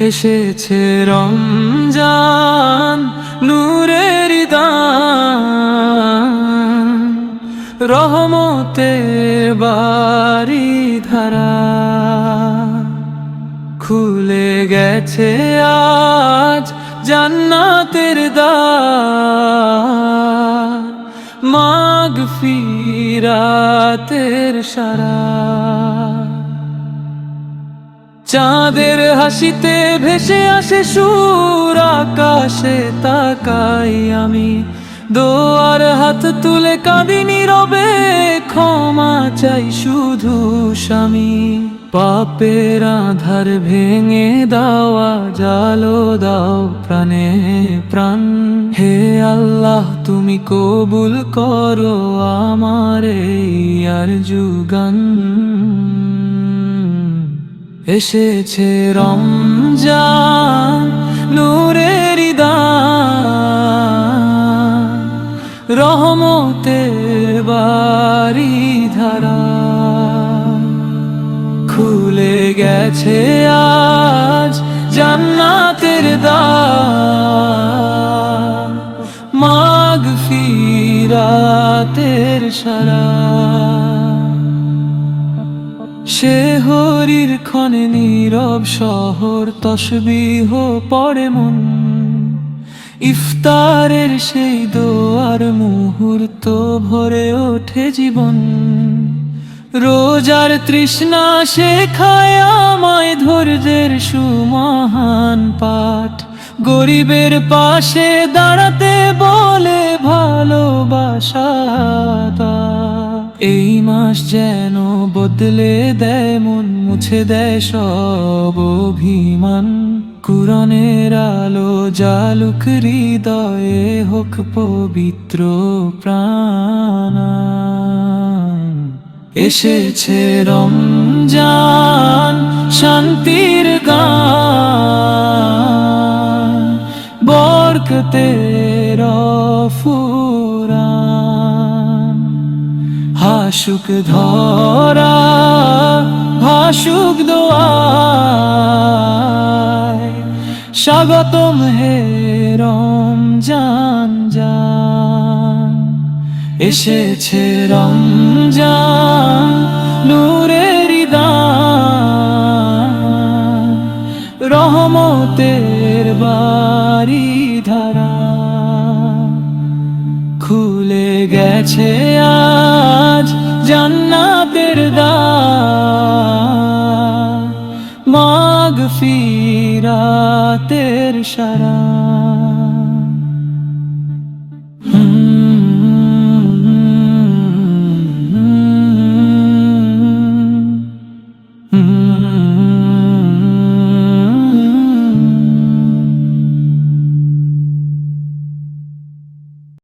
এসেছে রমজান, নূরের দান, রহমতের বারিধারা। খুলে গেছে আজ জান্নাতের দ্বার, মাগফিরাতের সারা। চাঁদের হাসিতে ভেসে আসে সুর, আকাশে তাকাই আমি, দোয়ার হাত তুলে কাঁদি নীরবে, ক্ষমা চাই শুধু স্বামী। পাপের আধার ভেঙে দাওয়া, জালো দাও প্রাণে প্রাণ। হে আল্লাহ তুমি কবুল করো আমার এই আরজু গান। এসেছে রমজান, নূরের দান, রহমতের বারিধারা। খুলে গেছে আজ জান্নাতের দ্বার, মাগফিরাতের সারা। সে হরির ক্ষণে নীরব শহর, তসবিহ পড়ে মন। ইফতারের সেই দোয়ার মুহূর্ত ভরে ওঠে জীবন। রোজার তৃষ্ণা শেখায় আমায় ধৈর্যের সুমহান পাঠ। গরিবের পাশে দাঁড়াতে বলে ভালোবাসা। এই মাস যেন বদলে দেয় মন, মুছে দেয় সব অভিমান। কুরআনের আলো জালুক হৃদয়ে, হোক পবিত্র প্রাণ। এসেছে রমজান, শান্তির গান, বরকতের ফুরান। হাসুক ধরা, ভাসুক দোয়ায়, স্বাগতম হে রমজান জান। এসেছে রমজান, নূরের দান, রহমতের বারিধারা। খুলে গেছে আজ জান্নাতের দ্বার, মাগফিরাতের সারা।